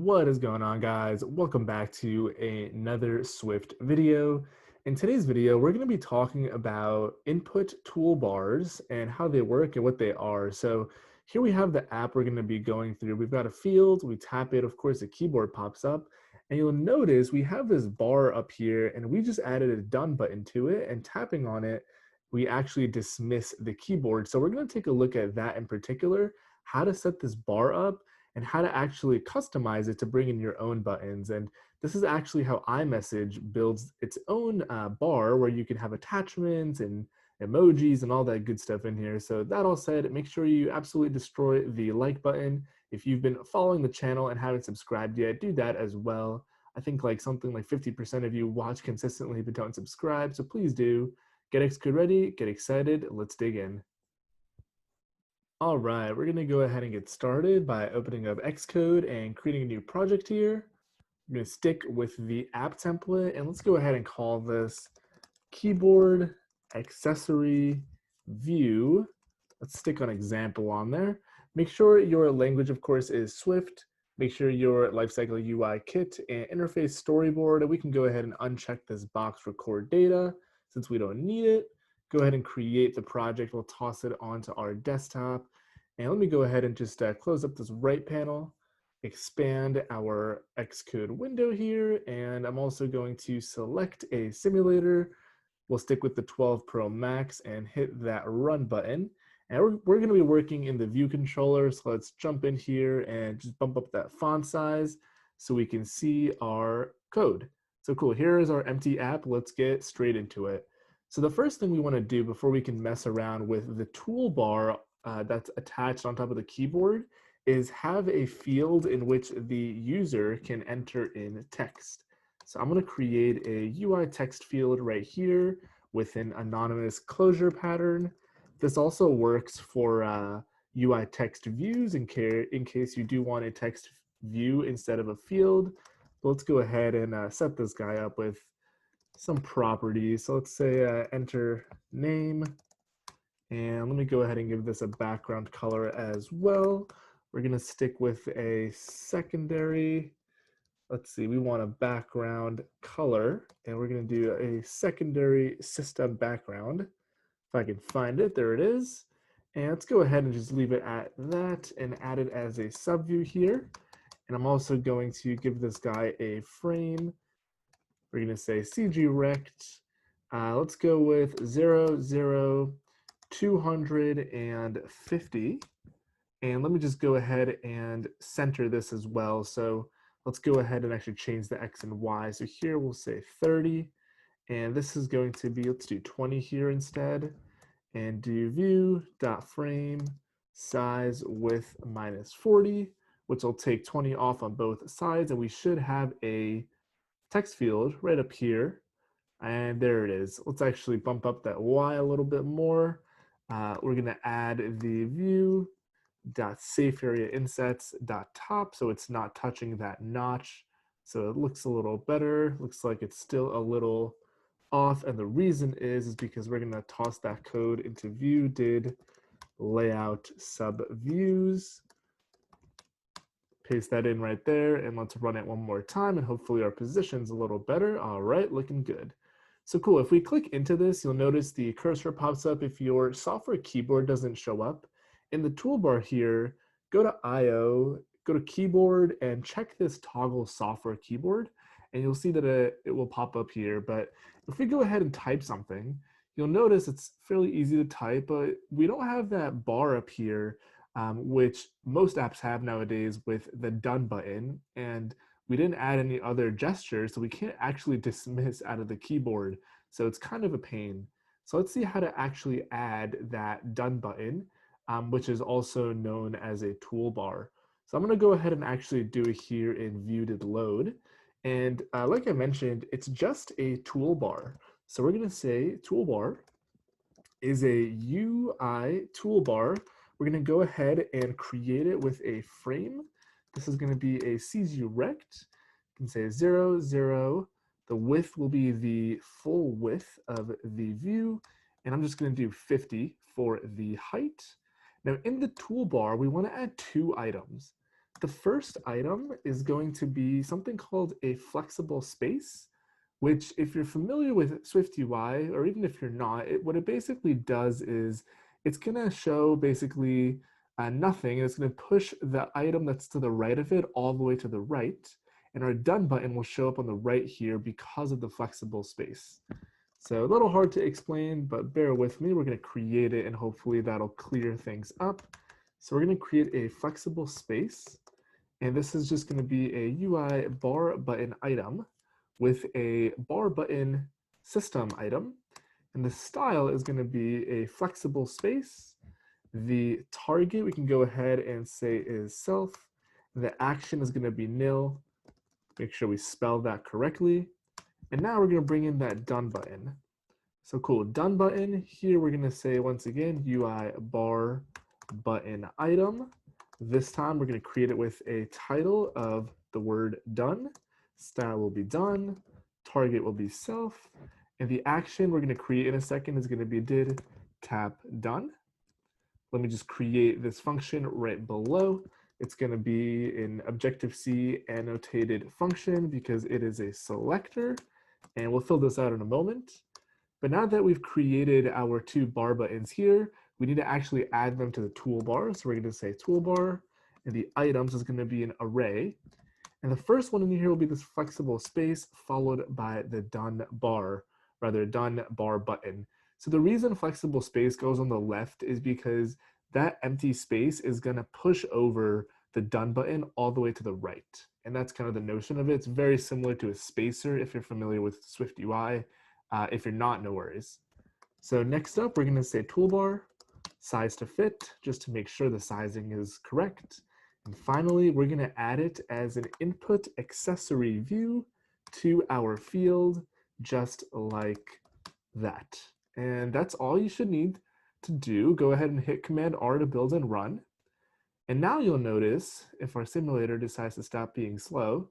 What is going on, guys? Welcome back to another Swift video. In today's video, we're going to be talking about input toolbars and how they work and what they are. So here we have the app we're going to be going through. We've got a field, we tap it, of course, the keyboard pops up, and you'll notice we have this bar up here, and we just added a done button to it, and tapping on it, we actually dismiss the keyboard. So we're going to take a look at that in particular, how to set this bar up, and how to actually customize it to bring in your own buttons. And this is actually how iMessage builds its own bar where you can have attachments and emojis and all that good stuff in here. So that all said, make sure you absolutely destroy the like button. If you've been following the channel and haven't subscribed yet, do that as well. I think like something like 50% of you watch consistently but don't subscribe, so please do. Get Xcode ready, get excited, let's dig in. All right, we're gonna go ahead and get started by opening up Xcode and creating a new project here. I'm gonna stick with the app template, and let's go ahead and call this keyboard accessory view. Let's stick an example on there. Make sure your language, of course, is Swift. Make sure your lifecycle UI kit and interface storyboard, and we can go ahead and uncheck this box record data since we don't need it. Go ahead and create the project. We'll toss it onto our desktop. And let me go ahead and just close up this right panel, expand our Xcode window here, and I'm also going to select a simulator. We'll stick with the 12 Pro Max and hit that run button. And we're going to be working in the view controller, so let's jump in here and just bump up that font size so we can see our code. So cool, here is our empty app. Let's get straight into it. So the first thing we want to do before we can mess around with the toolbar that's attached on top of the keyboard is have a field in which the user can enter in text. So I'm going to create a UI text field right here with an anonymous closure pattern. This also works for UI text views in case you do want a text view instead of a field. But let's go ahead and set this guy up with some properties. So let's say enter name. And let me go ahead and give this a background color as well. We're going to stick with a secondary. Let's see, we want a background color, and we're going to do a secondary system background. If I can find it, there it is. And let's go ahead and just leave it at that and add it as a subview here. And I'm also going to give this guy a frame. We're going to say CG rect. Let's go with 0, 0, 250. And let me just go ahead and center this as well. So let's go ahead and actually change the X and Y. So here we'll say 30. And this is going to be, let's do 20 here instead. And do view.frame size width -40, which will take 20 off on both sides. And we should have a text field right up here. And there it is. Let's actually bump up that Y a little bit more. We're going to add the view.safeAreaInsets.top so it's not touching that notch. So it looks a little better. Looks like it's still a little off. And the reason is because we're going to toss that code into view did layout subviews. Paste that in right there, and let's run it one more time, and hopefully our position's a little better. All right, looking good. So cool, if we click into this, you'll notice the cursor pops up if your software keyboard doesn't show up. In the toolbar here, go to IO, go to keyboard, and check this toggle software keyboard, and you'll see that it will pop up here. But if we go ahead and type something, you'll notice it's fairly easy to type, but we don't have that bar up here, which most apps have nowadays with the done button, and we didn't add any other gestures, so we can't actually dismiss out of the keyboard. So it's kind of a pain. So let's see how to actually add that done button, which is also known as a toolbar. So I'm going to go ahead and actually do it here in view did load. And like I mentioned, it's just a toolbar. So we're going to say toolbar is a UI toolbar. We're going to go ahead and create it with a frame. This is going to be a CG rect. You can say 0, 0. The width will be the full width of the view. And I'm just going to do 50 for the height. Now in the toolbar, we want to add two items. The first item is going to be something called a flexible space, which if you're familiar with Swift UI, or even if you're not, what it basically does is it's gonna show basically nothing, and it's gonna push the item that's to the right of it all the way to the right, and our done button will show up on the right here because of the flexible space. So a little hard to explain, but bear with me. We're gonna create it and hopefully that'll clear things up. So we're gonna create a flexible space, and this is just gonna be a UI bar button item with a bar button system item. And the style is gonna be a flexible space. The target we can go ahead and say is self. The action is gonna be nil. Make sure we spell that correctly. And now we're gonna bring in that done button. So cool, done button. Here we're gonna say once again, UI bar button item. This time we're gonna create it with a title of the word done. Style will be done. Target will be self. And the action we're gonna create in a second is gonna be did tap done. Let me just create this function right below. It's gonna be an Objective-C annotated function because it is a selector. And we'll fill this out in a moment. But now that we've created our two bar buttons here, we need to actually add them to the toolbar. So we're going to say toolbar, and the items is going to be an array. And the first one in here will be this flexible space followed by the done bar button. So the reason flexible space goes on the left is because that empty space is going to push over the done button all the way to the right. And that's kind of the notion of it. It's very similar to a spacer if you're familiar with Swift UI. If you're not, no worries. So next up, we're gonna say toolbar, size to fit, just to make sure the sizing is correct. And finally, we're gonna add it as an input accessory view to our field, just like that. And that's all you should need to do. Go ahead and hit Command R to build and run. And now you'll notice if our simulator decides to stop being slow,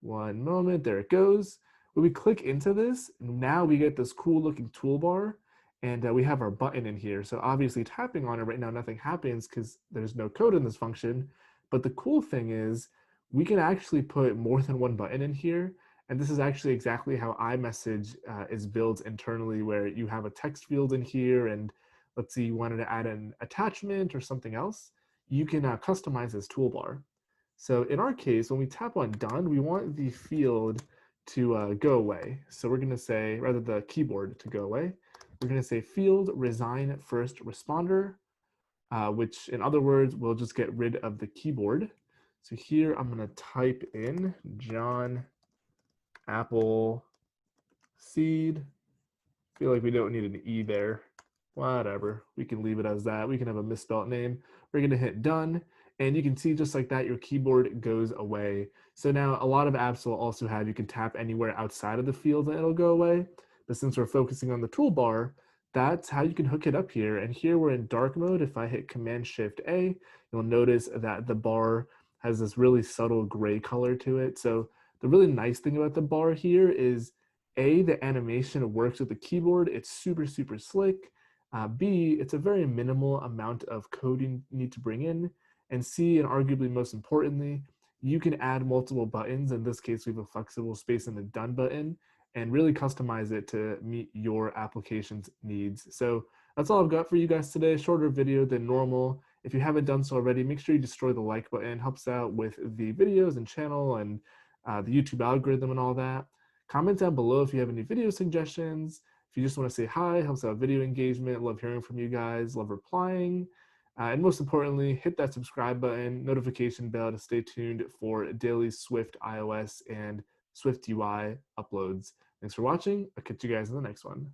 one moment, there it goes. When we click into this, now we get this cool looking toolbar, and we have our button in here. So obviously tapping on it right now, nothing happens because there's no code in this function. But the cool thing is we can actually put more than one button in here. And this is actually exactly how iMessage is built internally, where you have a text field in here. And let's say you wanted to add an attachment or something else, you can customize this toolbar. So in our case, when we tap on done, we want the field to go away. So we're going to say, rather the keyboard to go away, we're going to say field resign first responder, which in other words, we'll just get rid of the keyboard. So here I'm going to type in John Apple Seed. Feel like we don't need an E there. Whatever, we can leave it as that. We can have a misspelled name. We're going to hit done. And you can see just like that, your keyboard goes away. So now a lot of apps will also have, you can tap anywhere outside of the field and it'll go away. But since we're focusing on the toolbar, that's how you can hook it up here. And here we're in dark mode. If I hit Command-Shift-A, you'll notice that the bar has this really subtle gray color to it. So the really nice thing about the bar here is A, the animation works with the keyboard. It's super, super slick. B, it's a very minimal amount of code you need to bring in. And C, and arguably most importantly, you can add multiple buttons. In this case, we have a flexible space in the done button and really customize it to meet your application's needs. So that's all I've got for you guys today. Shorter video than normal. If you haven't done so already, make sure you destroy the like button. Helps out with the videos and channel and the YouTube algorithm and all that. Comment down below if you have any video suggestions. If you just want to say hi, helps out video engagement. Love hearing from you guys. Love replying. And most importantly, hit that subscribe button, notification bell to stay tuned for daily Swift iOS and Swift UI uploads. Thanks for watching. I'll catch you guys in the next one.